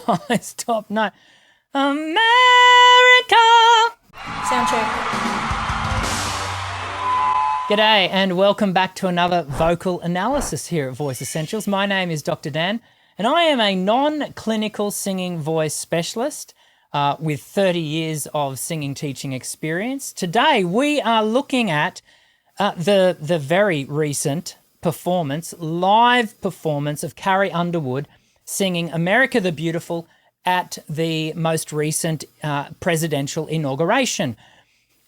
highs, top note. America! Sound check. G'day and welcome back to another vocal analysis here at Voice Essentials. My name is Dr. Dan and I am a non-clinical singing voice specialist with 30 years of singing teaching experience. Today we are looking at the very recent live performance of Carrie Underwood singing America the Beautiful at the most recent presidential inauguration.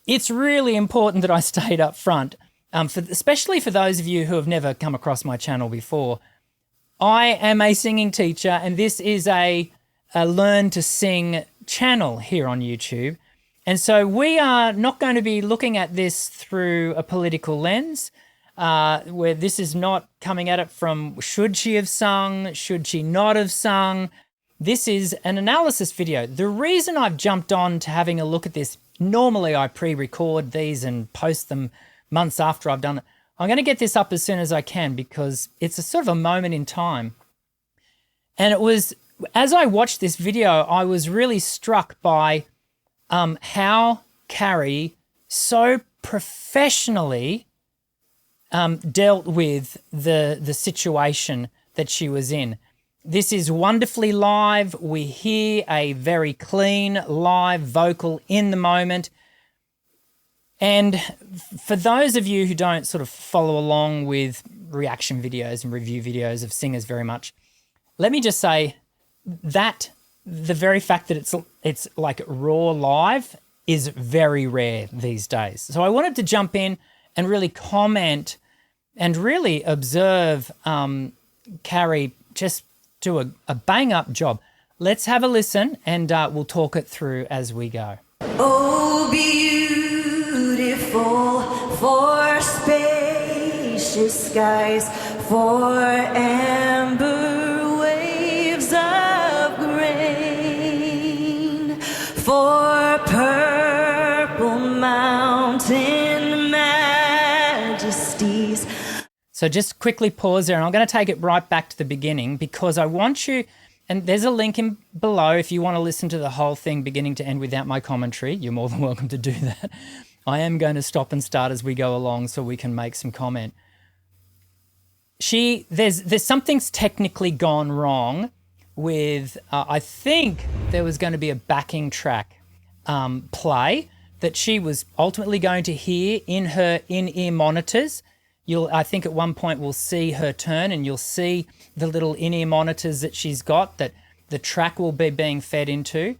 It's really important that I stayed up front, especially for those of you who have never come across my channel before. I am a singing teacher and this is a Learn to Sing channel here on YouTube. And so we are not going to be looking at this through a political lens, where this is not coming at it from should she have sung, should she not have sung. This is an analysis video. The reason I've jumped on to having a look at this, normally I pre-record these and post them months after I've done it. I'm going to get this up as soon as I can because it's a sort of a moment in time. And it was, as I watched this video, I was really struck by how Carrie so professionally dealt with the situation that she was in. This is wonderfully live. We hear a very clean, live vocal in the moment. And for those of you who don't sort of follow along with reaction videos and review videos of singers very much, let me just say that the very fact that it's like raw live is very rare these days. So I wanted to jump in and really comment and really observe Carrie just do a bang-up job. Let's have a listen and we'll talk it through as we go. Oh, beautiful for spacious skies, for amber waves of grain, for purple mountain majesties. So just quickly pause there and I'm going to take it right back to the beginning because I want you, and there's a link in below if you want to listen to the whole thing beginning to end without my commentary. You're more than welcome to do that. I am going to stop and start as we go along so we can make some comment. There's something's technically gone wrong with, I think there was going to be a backing track play that she was ultimately going to hear in her in-ear monitors. I think at one point we'll see her turn and you'll see the little in-ear monitors that she's got that the track will be being fed into.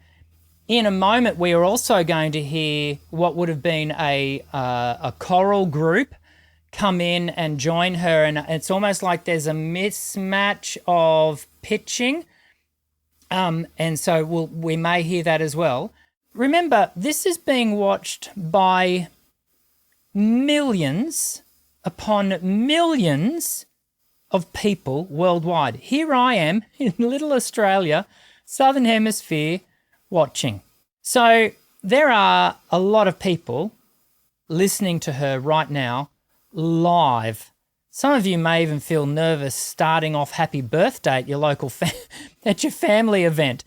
In a moment, we are also going to hear what would have been a choral group come in and join her, and it's almost like there's a mismatch of pitching, and so we may hear that as well. Remember, this is being watched by millions upon millions of people worldwide. Here I am in little Australia, Southern Hemisphere, watching. So there are a lot of people listening to her right now live. Some of you may even feel nervous starting off happy birthday at your local at your family event.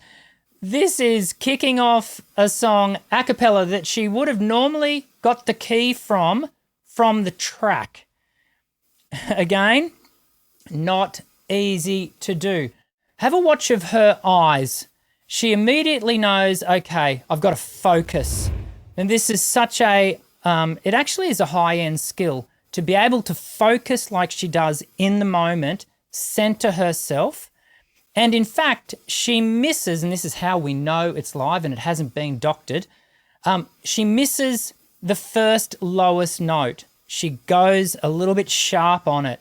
This is kicking off a song a cappella that she would have normally got the key from the track. Again, not easy to do. Have a watch of her eyes. She immediately knows, okay, I've got to focus. And this is such it actually is a high-end skill to be able to focus like she does in the moment, center herself. And in fact, she misses, and this is how we know it's live and it hasn't been doctored, she misses the first lowest note. She goes a little bit sharp on it.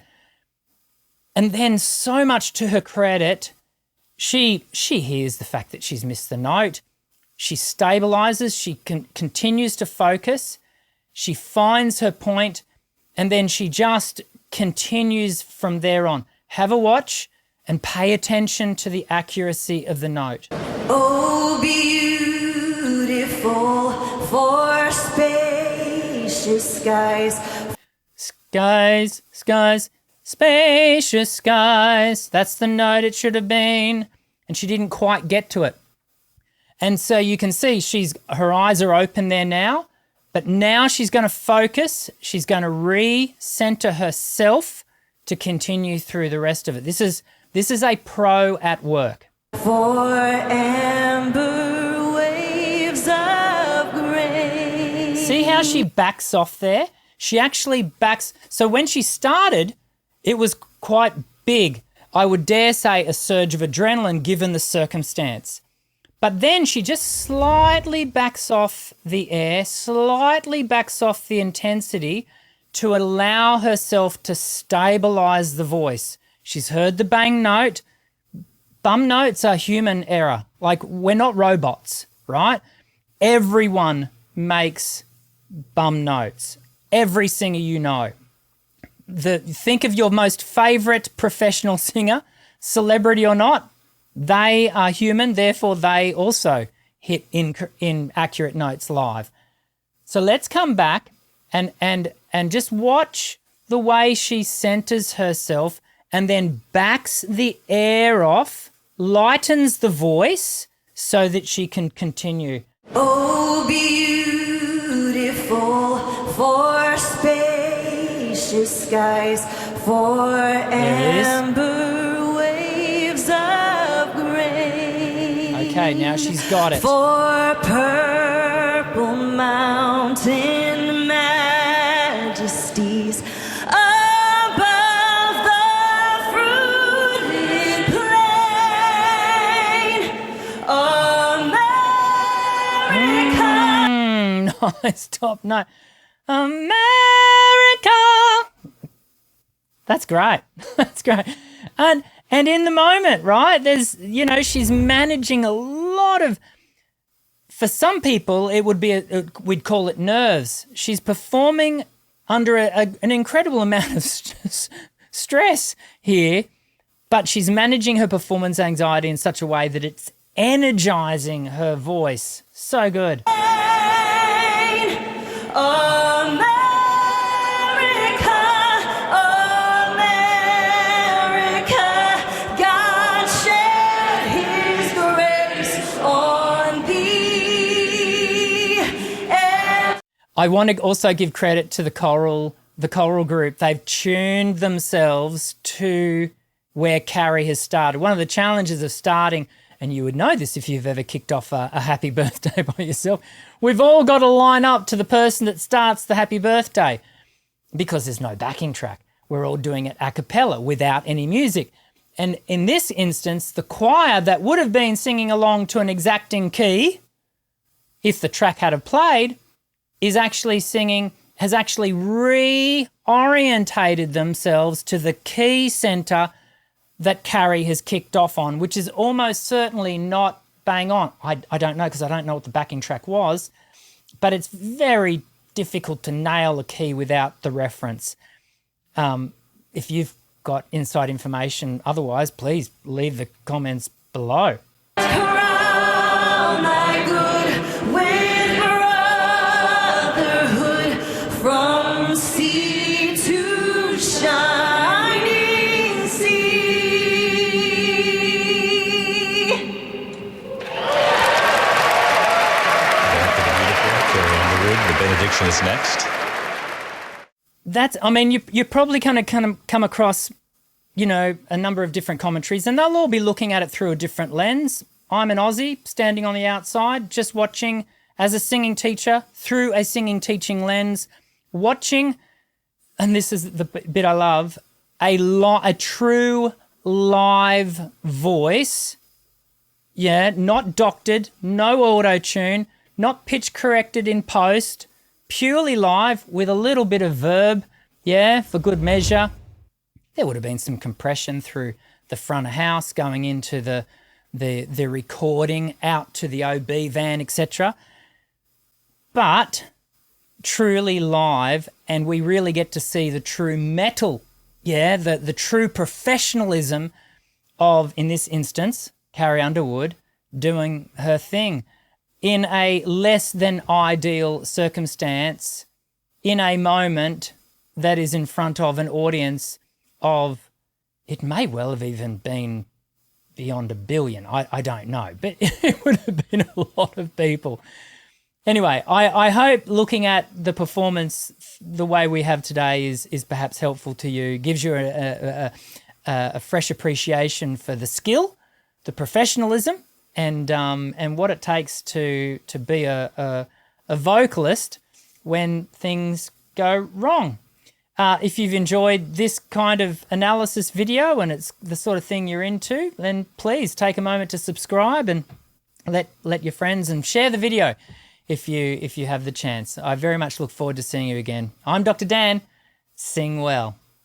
And then so much to her credit, she hears the fact that she's missed the note. She stabilizes, she continues to focus, she finds her point, and then she just continues from there on. Have a watch and pay attention to the accuracy of the note. Oh, beautiful for spacious skies. Skies, spacious skies. That's the note it should have been. and she didn't quite get to it. And so you can see her eyes are open there now, but now she's going to focus. She's going to re-center herself to continue through the rest of it. This is a pro at work. For amber waves of grace. See how she backs off there? She actually backs. So when she started, it was quite big. I would dare say a surge of adrenaline given the circumstance. But then she just slightly backs off the air, slightly backs off the intensity to allow herself to stabilize the voice. She's heard the bang note. Bum notes are human error. Like, we're not robots, right? Everyone makes bum notes. Every singer you know. Think of your most favourite professional singer, celebrity or not. They are human, therefore they also hit inaccurate notes live. So let's come back and just watch the way she centres herself and then backs the air off, lightens the voice so that she can continue. Oh, beautiful for spacious skies, for amber waves of grace. Okay, now she's got it. For purple mountain majesties above the fruited plain, America. Nice top note. America. That's great. That's great. And in the moment, right, there's, she's managing a lot of, for some people, it would be, we'd call it nerves. She's performing under an incredible amount of stress here, but she's managing her performance anxiety in such a way that it's energizing her voice. So good. I want to also give credit to the choral group. They've tuned themselves to where Carrie has started. One of the challenges of starting, and you would know this if you've ever kicked off a happy birthday by yourself, we've all got to line up to the person that starts the happy birthday because there's no backing track. We're all doing it a cappella without any music. And in this instance, the choir that would have been singing along to an exacting key, if the track had have played, has actually reorientated themselves to the key centre that Carrie has kicked off on, which is almost certainly not bang on. I don't know because I don't know what the backing track was, but it's very difficult to nail a key without the reference. If you've got inside information otherwise, please leave the comments below. Crown thy good with brotherhood from sea to shining sea. Carrie Underwood, the benediction is next. You're probably going to kind of come across, a number of different commentaries, and they'll all be looking at it through a different lens. I'm an Aussie standing on the outside, just watching as a singing teacher through a singing teaching lens, watching, and this is the bit I love, a true live voice. Yeah, not doctored, no auto-tune, not pitch corrected in post, purely live with a little bit of verb, for good measure. There would have been some compression through the front of house going into the recording out to the OB van, etc. But truly live, and we really get to see the true metal, the true professionalism of, in this instance, Carrie Underwood doing her thing in a less than ideal circumstance, in a moment that is in front of an audience of, it may well have even been beyond 1 billion. I don't know, but it would have been a lot of people. Anyway, I hope looking at the performance the way we have today is perhaps helpful to you, gives you a fresh appreciation for the skill, the professionalism, and what it takes to be a vocalist when things go wrong. If you've enjoyed this kind of analysis video and it's the sort of thing you're into, then please take a moment to subscribe and let your friends and share the video if you have the chance. I very much look forward to seeing you again. I'm Dr. Dan. Sing well.